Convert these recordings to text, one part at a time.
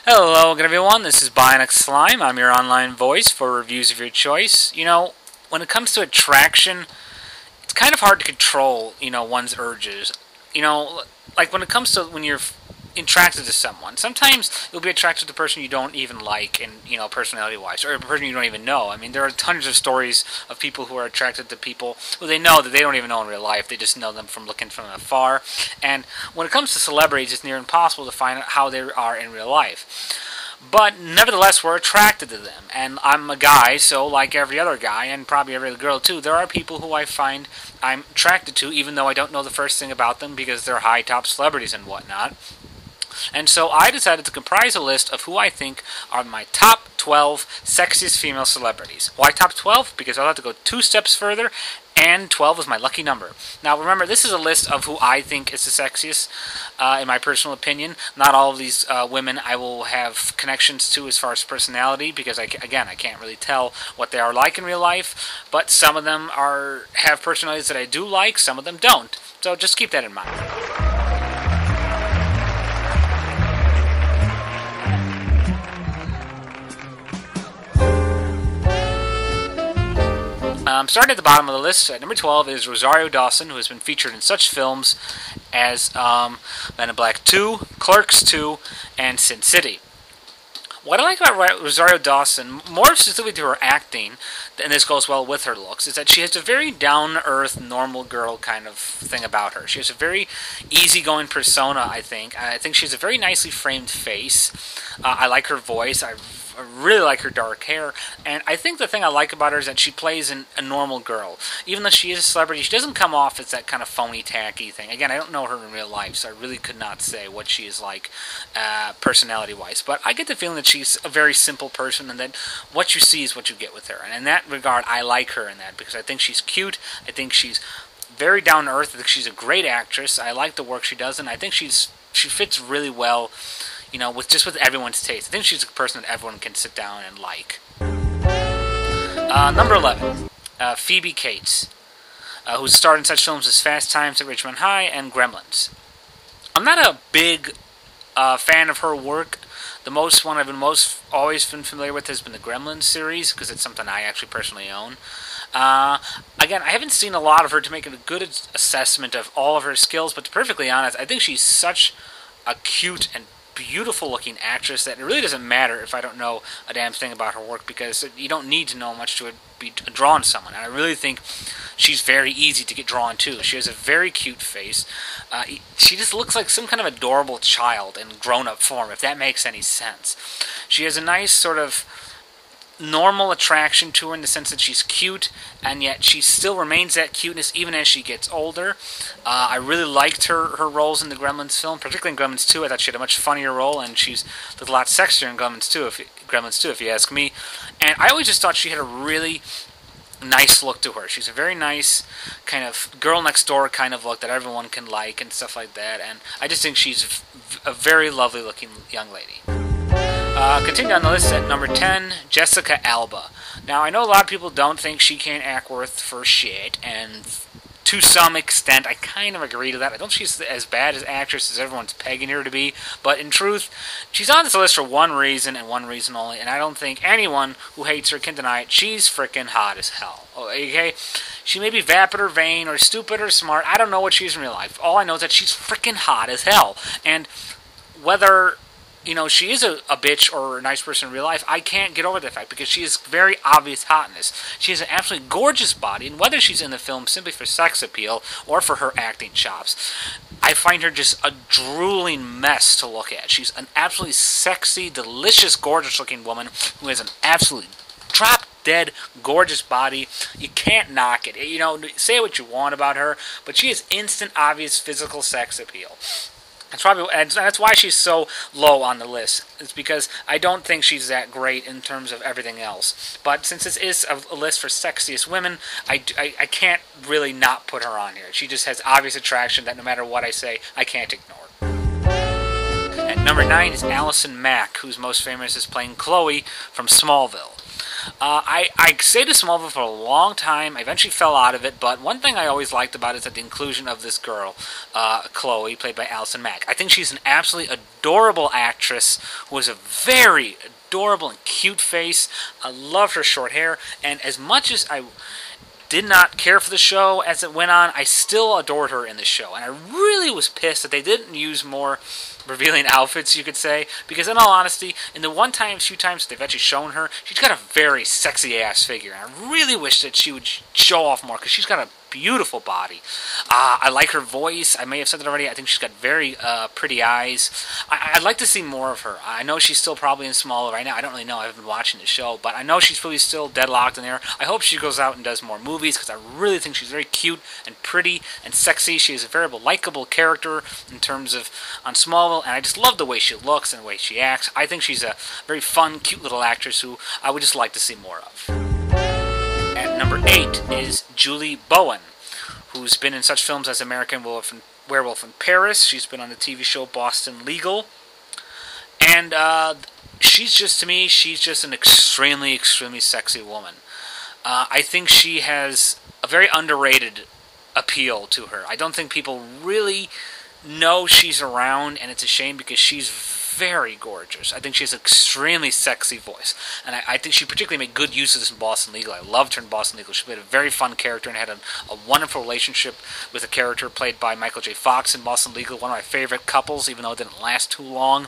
Hello again everyone, this is Bionic Slime. I'm your online voice for reviews of your choice. When it comes to attraction, it's kind of hard to control, one's urges. Like when it comes to when you're attracted to someone, sometimes you'll be attracted to the person you don't even like, and personality-wise, or a person you don't even know. I mean, there are tons of stories of people who are attracted to people who they know that they don't even know in real life. They just know them from looking from afar. And when it comes to celebrities, it's near impossible to find out how they are in real life. But nevertheless, we're attracted to them. And I'm a guy, so like every other guy, and probably every other girl too, there are people who I find I'm attracted to, even though I don't know the first thing about them because they're high-top celebrities and whatnot. And so I decided to comprise a list of who I think are my top 12 sexiest female celebrities. Why top 12? Because I'll have to go 2 steps further, and 12 is my lucky number. Now remember, this is a list of who I think is the sexiest, in my personal opinion. Not all of these women I will have connections to as far as personality, because I can't really tell what they are like in real life. But some of them have personalities that I do like, some of them don't. So just keep that in mind. Starting at the bottom of the list, at number 12 is Rosario Dawson, who has been featured in such films as Men in Black 2, Clerks 2, and Sin City. What I like about Rosario Dawson, more specifically to her acting, and this goes well with her looks, is that she has a very down-to-earth, normal girl kind of thing about her. She has a very easygoing persona, I think. I think she has a very nicely framed face. I like her voice. I really like her dark hair, and I think the thing I like about her is that she plays a normal girl. Even though she is a celebrity, she doesn't come off as that kind of phony, tacky thing. Again, I don't know her in real life, so I really could not say what she is like personality-wise. But I get the feeling that she's a very simple person, and that what you see is what you get with her. And in that regard, I like her in that, because I think she's cute, I think she's very down-to-earth, I think she's a great actress, I like the work she does, and I think she fits really well with everyone's taste. I think she's a person that everyone can sit down and like. Number 11, Phoebe Cates, who's starred in such films as Fast Times at Ridgemont High and Gremlins. I'm not a big fan of her work. The most one I've always been familiar with has been the Gremlins series, because it's something I actually personally own. Again, I haven't seen a lot of her to make a good assessment of all of her skills, but to be perfectly honest, I think she's such a cute and beautiful looking actress that it really doesn't matter if I don't know a damn thing about her work, because you don't need to know much to be drawn to someone. And I really think she's very easy to get drawn to. She has a very cute face. She just looks like some kind of adorable child in grown-up form, if that makes any sense. She has a nice sort of normal attraction to her in the sense that she's cute, and yet she still remains that cuteness even as she gets older. I really liked her roles in the Gremlins film, particularly in Gremlins 2. I thought she had a much funnier role, and she's a lot sexier in Gremlins 2, if you ask me. And I always just thought she had a really nice look to her. She's a very nice kind of girl next door kind of look that everyone can like and stuff like that, and I just think she's a very lovely looking young lady. Continue on the list at number 10, Jessica Alba. Now, I know a lot of people don't think she can't act worth for shit, and to some extent, I kind of agree to that. I don't think she's as bad as actress as everyone's pegging her to be, but in truth, she's on this list for one reason and one reason only, and I don't think anyone who hates her can deny it. She's freaking hot as hell, okay? She may be vapid or vain or stupid or smart. I don't know what she is in real life. All I know is that she's freaking hot as hell, and whether she is a bitch or a nice person in real life, I can't get over that fact, because she is very obvious hotness. She has an absolutely gorgeous body, and whether she's in the film simply for sex appeal or for her acting chops, I find her just a drooling mess to look at. She's an absolutely sexy, delicious, gorgeous-looking woman who has an absolutely drop-dead, gorgeous body. You can't knock it. Say what you want about her, but she has instant, obvious physical sex appeal. That's why she's so low on the list. It's because I don't think she's that great in terms of everything else. But since this is a list for sexiest women, I can't really not put her on here. She just has obvious attraction that no matter what I say, I can't ignore. At number 9 is Alison Mac, who's most famous as playing Chloe from Smallville. I stayed to Smallville for a long time. I eventually fell out of it, but one thing I always liked about it is that the inclusion of this girl, Chloe, played by Alison Mac. I think she's an absolutely adorable actress who has a very adorable and cute face. I love her short hair, and as much as I did not care for the show as it went on, I still adored her in the show. And I really was pissed that they didn't use more revealing outfits, you could say, because in all honesty, in the few times they've actually shown her, she's got a very sexy ass figure. And I really wish that she would show off more, because she's got a beautiful body. I like her voice. I may have said that already. I think she's got very pretty eyes. I'd like to see more of her. I know she's still probably in Smallville right now. I don't really know. I haven't been watching the show, but I know she's probably still deadlocked in there. I hope she goes out and does more movies, because I really think she's very cute and pretty and sexy. She is a very likable character in terms of on Smallville, and I just love the way she looks and the way she acts. I think she's a very fun, cute little actress who I would just like to see more of. At number 8 is Julie Bowen, who's been in such films as American Werewolf in Paris. She's been on the TV show Boston Legal. And she's just, to me, she's just an extremely, extremely sexy woman. I think she has a very underrated appeal to her. I don't think people really know she's around, and it's a shame because she's very gorgeous. I think she has an extremely sexy voice, and I think she particularly made good use of this in Boston Legal. I loved her in Boston Legal. She played a very fun character and had a wonderful relationship with a character played by Michael J. Fox in Boston Legal, one of my favorite couples, even though it didn't last too long.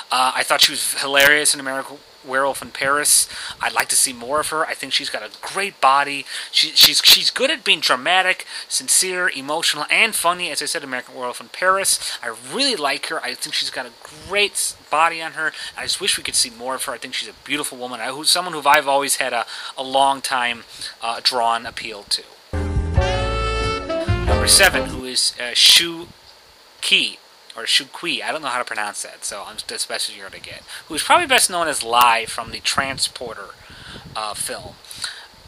I thought she was hilarious in American Werewolf in Paris. I'd like to see more of her. I think she's got a great body. She's good at being dramatic, sincere, emotional, and funny. As I said, American Werewolf in Paris. I really like her. I think she's got a great body on her. I just wish we could see more of her. I think she's a beautiful woman. Someone who I've always had a long time drawn appeal to. Number 7, who is Shu Qi. Or Shu Qi, I don't know how to pronounce that, so that's the best as you're going to get. Who's probably best known as Lai from the Transporter film.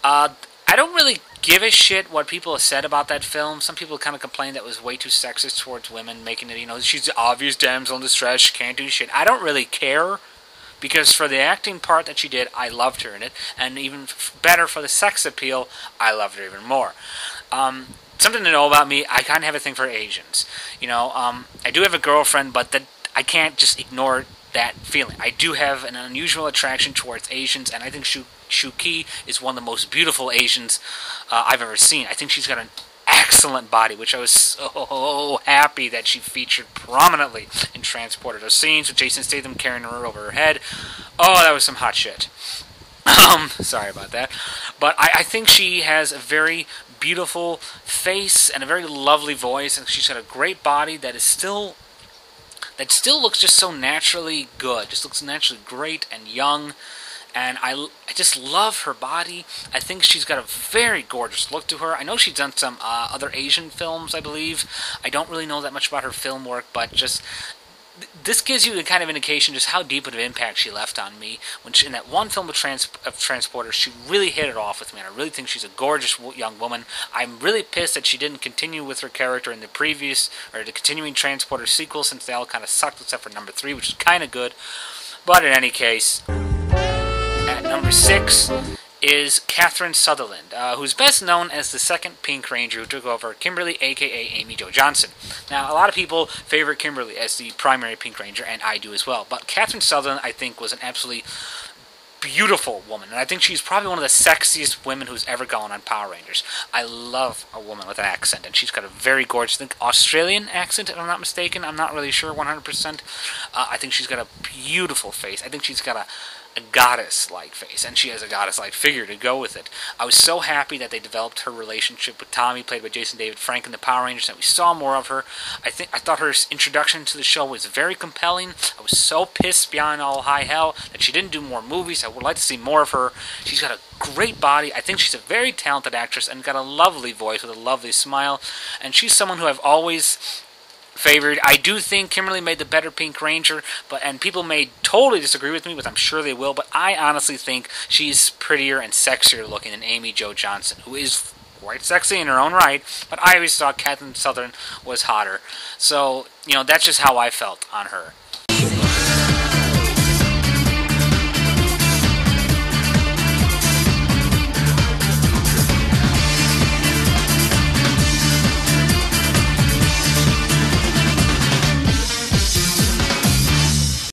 I don't really give a shit what people have said about that film. Some people kind of complained that it was way too sexist towards women, making it, she's the obvious damsel in distress, she can't do shit. I don't really care, because for the acting part that she did, I loved her in it, and even better for the sex appeal, I loved her even more. Something to know about me, I kind of have a thing for Asians. I do have a girlfriend, but I can't just ignore that feeling. I do have an unusual attraction towards Asians, and I think Shu Qi is one of the most beautiful Asians I've ever seen. I think she's got an excellent body, which I was so happy that she featured prominently in Transporter. Those scenes with Jason Statham carrying her over her head, that was some hot shit. Sorry about that. But I think she has a very beautiful face and a very lovely voice, and she's got a great body that still looks just so naturally good. Just looks naturally great and young. And I just love her body. I think she's got a very gorgeous look to her. I know she's done some other Asian films, I believe. I don't really know that much about her film work, but just this gives you a kind of indication just how deep of an impact she left on me. When in that one film of Transporter, she really hit it off with me, and I really think she's a gorgeous young woman. I'm really pissed that she didn't continue with her character in the continuing Transporter sequel, since they all kind of sucked except for number 3, which is kind of good. But in any case, at number 6 is Katherine Sutherland, who's best known as the second Pink Ranger who took over Kimberly, a.k.a. Amy Jo Johnson. Now, a lot of people favor Kimberly as the primary Pink Ranger, and I do as well. But Katherine Sutherland, I think, was an absolutely beautiful woman, and I think she's probably one of the sexiest women who's ever gone on Power Rangers. I love a woman with an accent, and she's got a very gorgeous, I think, Australian accent, if I'm not mistaken. I'm not really sure 100%. I think she's got a beautiful face. I think she's got a goddess-like face, and she has a goddess-like figure to go with it. I was so happy that they developed her relationship with Tommy, played by Jason David Frank in the Power Rangers, and we saw more of her. I thought her introduction to the show was very compelling. I was so pissed beyond all high hell that she didn't do more movies. I would like to see more of her. She's got a great body. I think she's a very talented actress and got a lovely voice with a lovely smile, and she's someone who I've always favored. I do think Kimberly made the better Pink Ranger, and people may totally disagree with me, but I'm sure they will. But I honestly think she's prettier and sexier looking than Amy Jo Johnson, who is quite sexy in her own right, but I always thought Katherine Sutherland was hotter. So, that's just how I felt on her.